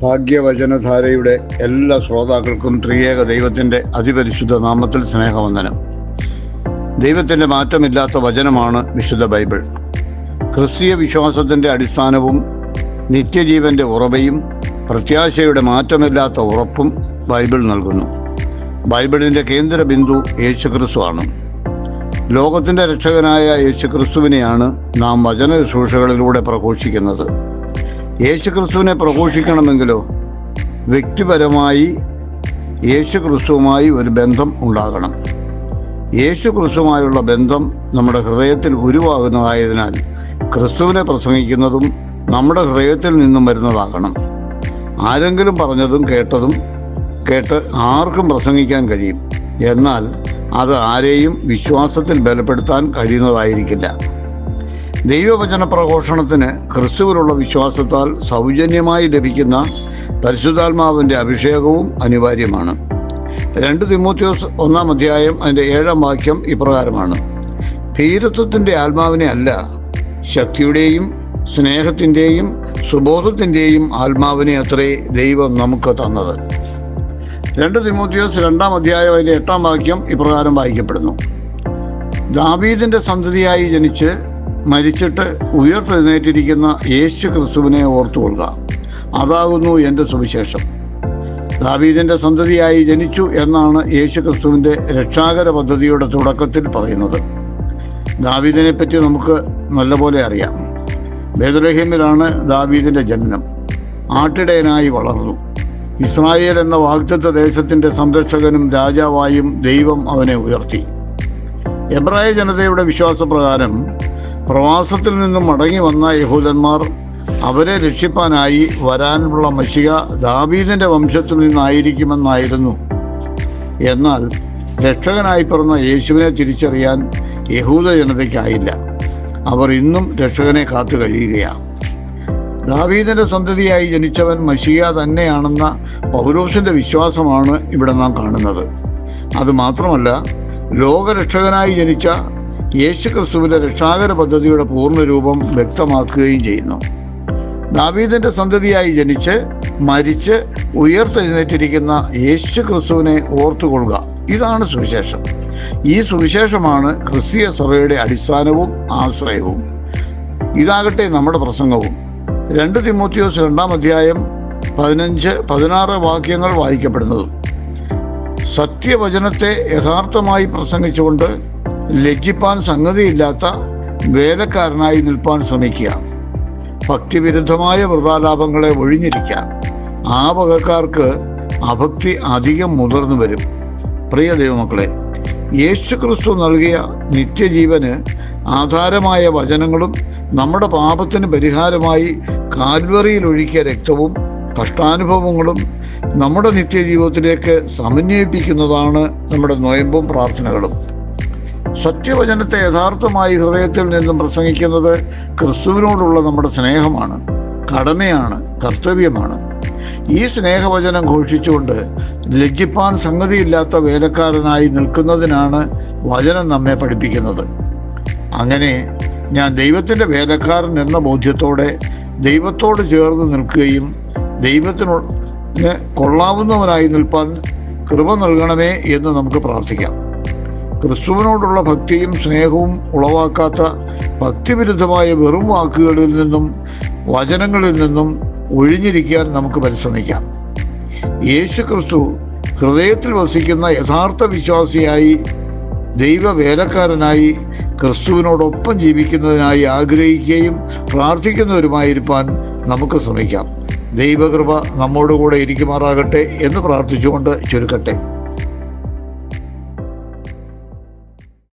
ഭാഗ്യവചനധാരയുടെ എല്ലാ ശ്രോതാക്കൾക്കും ത്രിയേക ദൈവത്തിൻ്റെ അതിപരിശുദ്ധ നാമത്തിൽ സ്നേഹവന്ദനം. ദൈവത്തിൻ്റെ മാറ്റമില്ലാത്ത വചനമാണ് വിശുദ്ധ ബൈബിൾ. ക്രിസ്തീയ വിശ്വാസത്തിൻ്റെ അടിസ്ഥാനവും നിത്യജീവൻ്റെ ഉറവയും പ്രത്യാശയുടെ മാറ്റമില്ലാത്ത ഉറപ്പും ബൈബിൾ നൽകുന്നു. ബൈബിളിൻ്റെ കേന്ദ്ര ബിന്ദു യേശുക്രിസ്തുവാണ്. ലോകത്തിൻ്റെ രക്ഷകനായ യേശുക്രിസ്തുവിനെയാണ് നാം വചന ശുശ്രൂഷകളിലൂടെ പ്രഘോഷിക്കുന്നത്. യേശുക്രിസ്തുവിനെ പ്രഘോഷിക്കണമെങ്കിലോ വ്യക്തിപരമായി യേശുക്രിസ്തുവുമായി ഒരു ബന്ധം ഉണ്ടാകണം. യേശുക്രിസ്തുവുമായുള്ള ബന്ധം നമ്മുടെ ഹൃദയത്തിൽ ഉരുവാകുന്നതായതിനാൽ ക്രിസ്തുവിനെ പ്രസംഗിക്കുന്നതും നമ്മുടെ ഹൃദയത്തിൽ നിന്നും വരുന്നതാകണം. ആരെങ്കിലും പറഞ്ഞതും കേട്ട് ആർക്കും പ്രസംഗിക്കാൻ കഴിയും. എന്നാൽ അത് ആരെയും വിശ്വാസത്തിൽ ബലപ്പെടുത്താൻ കഴിയുന്നതായിരിക്കില്ല. ദൈവവചന പ്രഘോഷണത്തിന് ക്രിസ്തുവിലുള്ള വിശ്വാസത്താൽ സൗജന്യമായി ലഭിക്കുന്ന പരിശുദ്ധാത്മാവിൻ്റെ അഭിഷേകവും അനിവാര്യമാണ്. 2 തിമോത്തിയോസ് 1-ാം അധ്യായം അതിൻ്റെ 7-ാം വാക്യം ഇപ്രകാരമാണ്: ഭീരുത്വത്തിൻ്റെ ആത്മാവിനെ അല്ല, ശക്തിയുടെയും സ്നേഹത്തിൻ്റെയും സുബോധത്തിൻ്റെയും ആത്മാവിനെ അത്രേ ദൈവം നമുക്ക് തന്നത്. 2 തിമോത്തിയോസ് 2-ാം അധ്യായം അതിൻ്റെ 8-ാം വാക്യം ഇപ്രകാരം വായിക്കപ്പെടുന്നു: ദാവീദിൻ്റെ സന്തതിയായി ജനിച്ച് മരിച്ചിട്ട് ഉയർത്തെഴുന്നേറ്റിരിക്കുന്ന യേശു ക്രിസ്തുവിനെ ഓർത്തുകൊള്ളുക, അതാകുന്നു എൻ്റെ സുവിശേഷം. ദാവീദിൻ്റെ സന്തതിയായി ജനിച്ചു എന്നാണ് യേശു ക്രിസ്തുവിൻ്റെ രക്ഷാകര പദ്ധതിയുടെ തുടക്കത്തിൽ പറയുന്നത്. ദാവീദിനെ പറ്റി നമുക്ക് നല്ലപോലെ അറിയാം. ബേത്ലഹേമിലാണ് ദാവീദിൻ്റെ ജനനം. ആട്ടിടയനായി വളർന്നു. ഇസ്രായേൽ എന്ന വാഗ്ദത്ത ദേശത്തിൻ്റെ സംരക്ഷകനും രാജാവായും ദൈവം അവനെ ഉയർത്തി. എബ്രായ ജനതയുടെ വിശ്വാസപ്രകാരം പ്രവാസത്തിൽ നിന്നും മടങ്ങി വന്ന യഹൂദന്മാർ അവരെ രക്ഷിപ്പാനായി വരാനുള്ള മശിഹ ദാവീദിൻ്റെ വംശത്തിൽ നിന്നായിരിക്കുമെന്നായിരുന്നു. എന്നാൽ രക്ഷകനായി പിറന്ന യേശുവിനെ തിരിച്ചറിയാൻ യഹൂദ ജനതയ്ക്കായില്ല. അവർ ഇന്നും രക്ഷകനെ കാത്തു കഴിയുകയാണ്. ദാവീദിൻ്റെ സന്തതിയായി ജനിച്ചവൻ മശിഹ തന്നെയാണെന്ന പൗലോസിൻ്റെ വിശ്വാസമാണ് ഇവിടെ നാം കാണുന്നത്. അതുമാത്രമല്ല, ലോകരക്ഷകനായി ജനിച്ച യേശു ക്രിസ്തുവിൻ്റെ രക്ഷാകര പദ്ധതിയുടെ പൂർണ്ണരൂപം വ്യക്തമാക്കുകയും ചെയ്യുന്നു. ദാവീദിൻ്റെ സന്തതിയായി ജനിച്ച് മരിച്ച് ഉയർത്തെഴുന്നേറ്റിരിക്കുന്ന യേശു ക്രിസ്തുവിനെ ഓർത്തുകൊള്ളുക, ഇതാണ് സുവിശേഷം. ഈ സുവിശേഷമാണ് ക്രിസ്തീയ സഭയുടെ അടിസ്ഥാനവും ആശ്രയവും. ഇതാകട്ടെ നമ്മുടെ പ്രസംഗവും. 2 തിമോത്തിയോസ് 2-ാം അധ്യായം 15-16 വാക്യങ്ങൾ വായിക്കപ്പെടുന്നതും: സത്യവചനത്തെ യഥാർത്ഥമായി പ്രസംഗിച്ചുകൊണ്ട് ലജ്ജിപ്പാൻ സംഗതിയില്ലാത്ത വേലക്കാരനായി നിൽപ്പാൻ ശ്രമിക്കുക. ഭക്തിവിരുദ്ധമായ വൃഥാലാപങ്ങളെ ഒഴിഞ്ഞിരിക്കാം. ആ വകക്കാർക്ക് അഭക്തി അധികം മുതിർന്നു വരും. പ്രിയ ദൈവമക്കളെ, യേശുക്രിസ്തു നൽകിയ നിത്യജീവന് ആധാരമായ വചനങ്ങളും നമ്മുടെ പാപത്തിന് പരിഹാരമായി കാൽവറിയിൽ ഒഴുക്കിയ രക്തവും കഷ്ടാനുഭവങ്ങളും നമ്മുടെ നിത്യജീവിതത്തിലേക്ക് സമന്വയിപ്പിക്കുന്നതാണ് നമ്മുടെ നൊയമ്പും പ്രാർത്ഥനകളും. സത്യവചനത്തെ യഥാർത്ഥമായി ഹൃദയത്തിൽ നിന്നും പ്രസംഗിക്കുന്നത് ക്രിസ്തുവിനോടുള്ള നമ്മുടെ സ്നേഹമാണ്, കടമയാണ്, കർത്തവ്യമാണ്. ഈ സ്നേഹവചനം ഘോഷിച്ചുകൊണ്ട് ലജ്ജിപ്പാൻ സംഗതിയില്ലാത്ത വേലക്കാരനായി നിൽക്കുന്നതിനാണ് വചനം നമ്മെ പഠിപ്പിക്കുന്നത്. അങ്ങനെ ഞാൻ ദൈവത്തിൻ്റെ വേലക്കാരൻ എന്ന ബോധ്യത്തോടെ ദൈവത്തോട് ചേർന്ന് നിൽക്കുകയും ദൈവത്തിനോട് കൊള്ളാവുന്നവനായി നിൽപ്പാൻ കൃപ നൽകണമേ എന്ന് നമുക്ക് പ്രാർത്ഥിക്കാം. ക്രിസ്തുവിനോടുള്ള ഭക്തിയും സ്നേഹവും ഉളവാക്കാത്ത ഭക്തിവിരുദ്ധമായ വെറും വാക്കുകളിൽ നിന്നും വചനങ്ങളിൽ നിന്നും ഒഴിഞ്ഞിരിക്കാൻ നമുക്ക് പരിശ്രമിക്കാം. യേശു ക്രിസ്തു ഹൃദയത്തിൽ വസിക്കുന്ന യഥാർത്ഥ വിശ്വാസിയായി, ദൈവവേലക്കാരനായി, ക്രിസ്തുവിനോടൊപ്പം ജീവിക്കുന്നതിനായി ആഗ്രഹിക്കുകയും പ്രാർത്ഥിക്കുന്നവരുമായിരിക്കാൻ നമുക്ക് ശ്രമിക്കാം. ദൈവകൃപ നമ്മോടുകൂടെ ഇരിക്കുമാറാകട്ടെ എന്ന് പ്രാർത്ഥിച്ചുകൊണ്ട് ചുരുക്കട്ടെ.